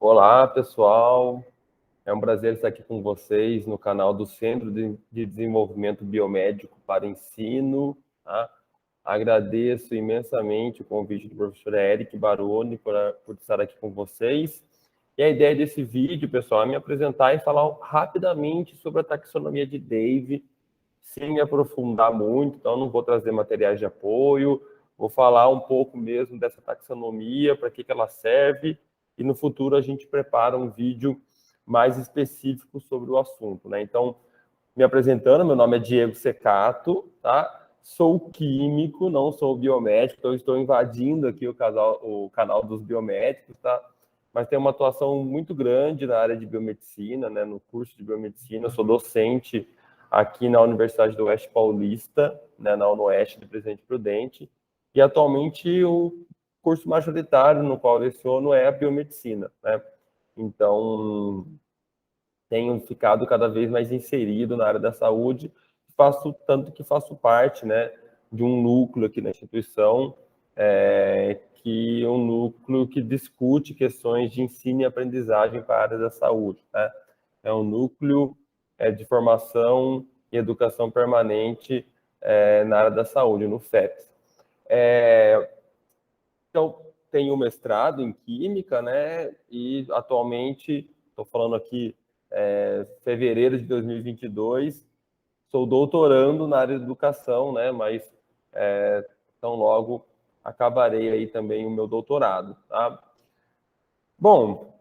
Olá, pessoal. É um prazer estar aqui com vocês no canal do Centro de Desenvolvimento Biomédico para Ensino. Tá? Agradeço imensamente o convite do professor Eric Baroni por estar aqui com vocês. E a ideia desse vídeo, pessoal, é me apresentar e falar rapidamente sobre a taxonomia de Davey, sem me aprofundar muito, então não vou trazer materiais de apoio, vou falar um pouco mesmo dessa taxonomia, para que ela serve, e no futuro a gente prepara um vídeo mais específico sobre o assunto, né? Então, me apresentando, meu nome é Diego Secato, tá? Sou químico, não sou biomédico, então estou invadindo aqui o canal dos biomédicos, tá? Mas tenho uma atuação muito grande na área de biomedicina, né? No curso de biomedicina, eu sou docente aqui na Universidade do Oeste Paulista, né? Na UnoOeste de Presidente Prudente, e atualmente o curso majoritário no qual leciono é a biomedicina, né? Então, tenho ficado cada vez mais inserido na área da saúde, tanto que faço parte, né, de um núcleo aqui na instituição, que é um núcleo que discute questões de ensino e aprendizagem para a área da saúde, né? É um núcleo de formação e educação permanente na área da saúde, no FEPS. Então, tenho mestrado em Química, né? E atualmente, estou falando aqui, fevereiro de 2022, sou doutorando na área de educação, né? Mas tão logo acabarei aí também o meu doutorado, tá? Bom,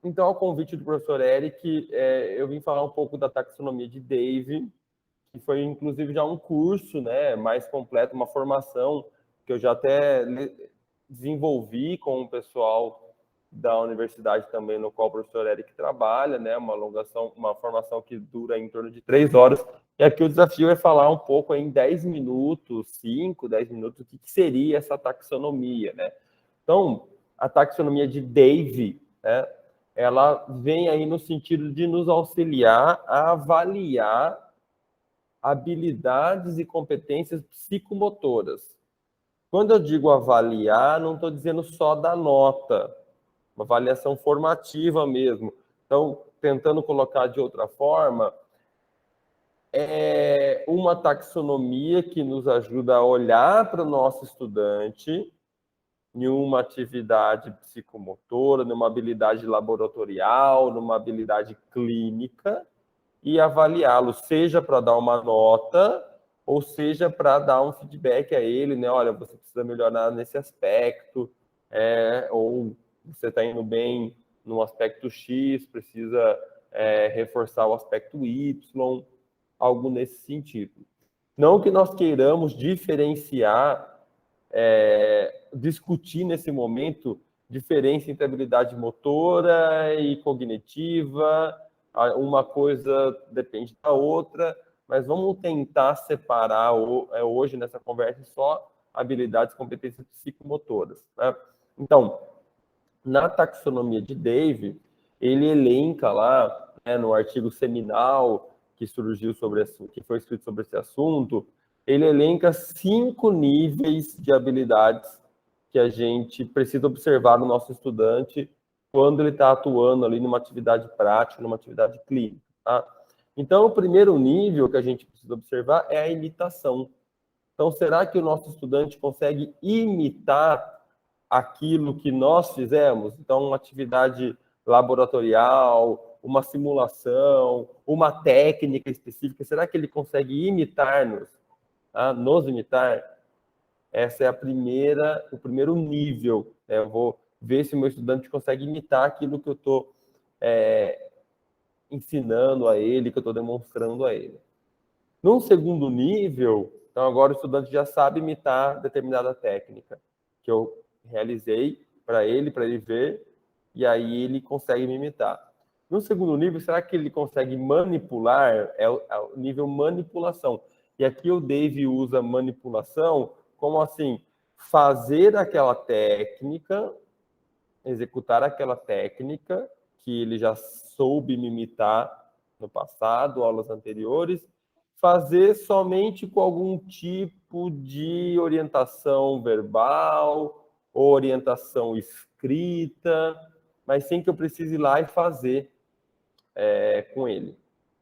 então, ao convite do professor Eric, eu vim falar um pouco da taxonomia de Davey, que foi inclusive já um curso, né, mais completo, uma formação que eu já até desenvolvi com o pessoal da universidade também, no qual o professor Eric trabalha, né, uma formação que dura em torno de 3 horas. E aqui o desafio é falar um pouco em 10 minutos, 5, 10 minutos, o que seria essa taxonomia, né? Então, a taxonomia de Davey, né, ela vem aí no sentido de nos auxiliar a avaliar habilidades e competências psicomotoras. Quando eu digo avaliar, não estou dizendo só da nota, uma avaliação formativa mesmo. Então, tentando colocar de outra forma, é uma taxonomia que nos ajuda a olhar para o nosso estudante em uma atividade psicomotora, numa habilidade laboratorial, numa habilidade clínica, e avaliá-lo, seja para dar uma nota, ou seja para dar um feedback a ele, né? Olha, você precisa melhorar nesse aspecto, ou você está indo bem no aspecto X, precisa reforçar o aspecto Y, algo nesse sentido. Não que nós queiramos diferenciar, discutir nesse momento diferença entre habilidade motora e cognitiva, uma coisa depende da outra, mas vamos tentar separar hoje nessa conversa só habilidades e competências psicomotoras, né? Então, na taxonomia de Davey, ele elenca lá, né, no artigo seminal que surgiu que foi escrito sobre esse assunto, ele elenca 5 níveis de habilidades que a gente precisa observar no nosso estudante quando ele está atuando ali numa atividade prática, numa atividade clínica, tá? Então, o primeiro nível que a gente precisa observar é a imitação. Então, será que o nosso estudante consegue imitar aquilo que nós fizemos? Então, uma atividade laboratorial, uma simulação, uma técnica específica, será que ele consegue imitar-nos, tá? Nos imitar? Essa é o primeiro nível, né? Eu vou ver se o meu estudante consegue imitar aquilo que eu estou ensinando a ele, que eu estou demonstrando a ele. Num segundo nível, então agora o estudante já sabe imitar determinada técnica que eu realizei para ele ver, e aí ele consegue me imitar. No segundo nível, será que ele consegue manipular? É o nível manipulação. E aqui o Dave usa manipulação como assim, fazer aquela técnica, executar aquela técnica que ele já soube me imitar no passado, aulas anteriores, fazer somente com algum tipo de orientação verbal ou orientação escrita, mas sem que eu precise ir lá e fazer com ele.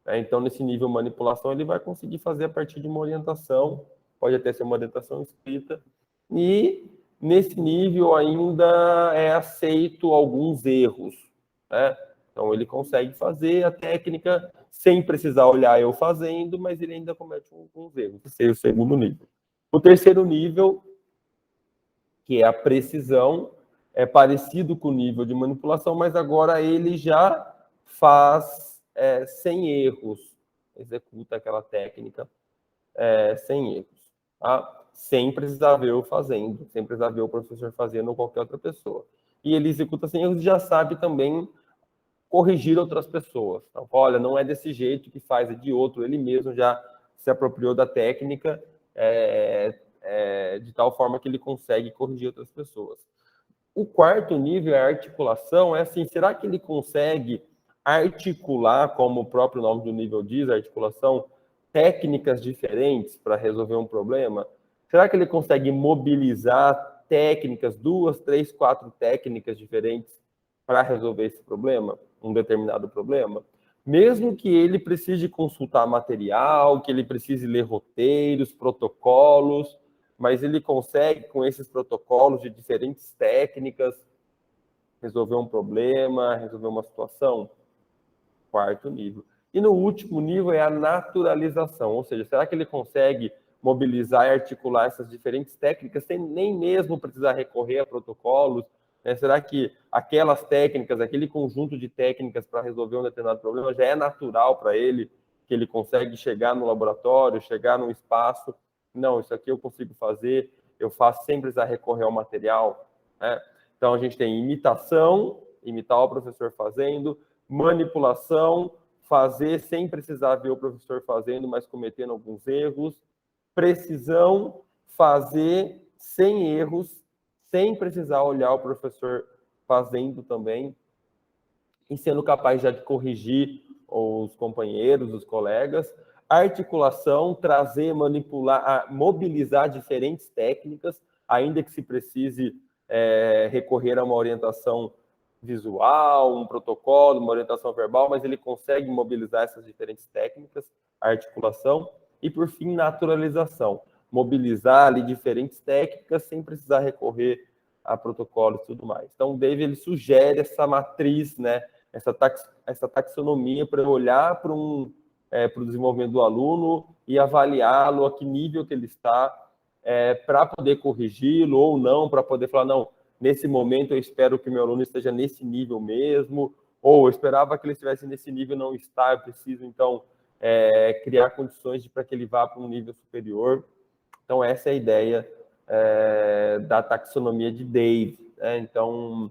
Então, nesse nível manipulação, ele vai conseguir fazer a partir de uma orientação, pode até ser uma orientação escrita, e nesse nível ainda é aceito alguns erros, né? Então, ele consegue fazer a técnica sem precisar olhar eu fazendo, mas ele ainda comete alguns erros. Esse é o segundo nível. O terceiro nível, que é a precisão, é parecido com o nível de manipulação, mas agora ele já faz sem erros, executa aquela técnica sem erros, tá? Sem precisar ver eu fazendo, sem precisar ver o professor fazendo ou qualquer outra pessoa. E ele executa sem erros e já sabe também corrigir outras pessoas. Então, olha, não é desse jeito que faz, é de outro. Ele mesmo já se apropriou da técnica de tal forma que ele consegue corrigir outras pessoas. O quarto nível, a articulação, é assim, será que ele consegue articular, como o próprio nome do nível diz, a articulação, técnicas diferentes para resolver um problema? Será que ele consegue mobilizar técnicas, 2, 3, 4 técnicas diferentes para resolver esse problema, um determinado problema? Mesmo que ele precise consultar material, que ele precise ler roteiros, protocolos, mas ele consegue, com esses protocolos de diferentes técnicas, resolver um problema, resolver uma situação? Quarto nível. E no último nível é a naturalização, ou seja, será que ele consegue mobilizar e articular essas diferentes técnicas sem nem mesmo precisar recorrer a protocolos? Né? Será que aquelas técnicas, aquele conjunto de técnicas para resolver um determinado problema já é natural para ele, que ele consegue chegar no laboratório, chegar no espaço? Não, isso aqui eu consigo fazer, eu faço sem precisar recorrer ao material. Né? Então, a gente tem imitação, imitar o professor fazendo, manipulação, fazer sem precisar ver o professor fazendo, mas cometendo alguns erros, precisão, fazer sem erros, sem precisar olhar o professor fazendo também, e sendo capaz já de corrigir os companheiros, os colegas, articulação, trazer, manipular, mobilizar diferentes técnicas, ainda que se precise recorrer a uma orientação visual, um protocolo, uma orientação verbal, mas ele consegue mobilizar essas diferentes técnicas, articulação, e por fim, naturalização, mobilizar ali diferentes técnicas sem precisar recorrer a protocolos e tudo mais. Então, o Dave, ele sugere essa matriz, né, essa taxonomia para olhar para o desenvolvimento do aluno e avaliá-lo, a que nível que ele está, para poder corrigi-lo ou não, para poder falar, não, nesse momento eu espero que o meu aluno esteja nesse nível mesmo, ou eu esperava que ele estivesse nesse nível, não está, eu preciso, então, criar condições para que ele vá para um nível superior. Então, essa é a ideia da taxonomia de Dave. Né? Então,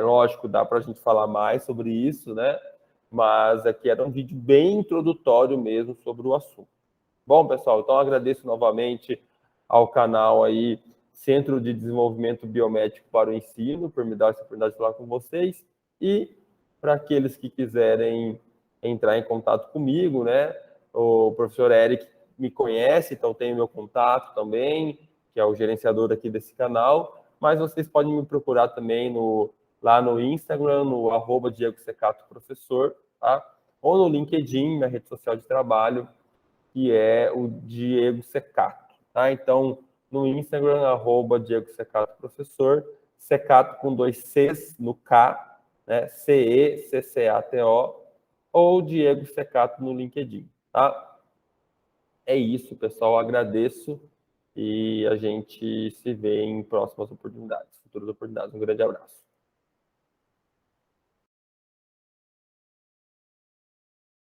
lógico, dá para a gente falar mais sobre isso, né? Mas aqui era um vídeo bem introdutório mesmo sobre o assunto. Bom, pessoal, então agradeço novamente ao canal aí, Centro de Desenvolvimento Biomédico para o Ensino, por me dar essa oportunidade de falar com vocês. E para aqueles que quiserem entrar em contato comigo, né? O professor Eric me conhece, então tem meu contato também, que é o gerenciador aqui desse canal, mas vocês podem me procurar também lá no Instagram, no @DiegoSecato-professor, tá? Ou no LinkedIn, minha rede social de trabalho, que é o Diego Secato, tá? Então, no Instagram, @DiegoSecato-professor, Secato com 2 Cs no K, né? CECCATO, ou Diego Secato no LinkedIn, tá? É isso, pessoal. Agradeço e a gente se vê em próximas oportunidades, futuras oportunidades. Um grande abraço.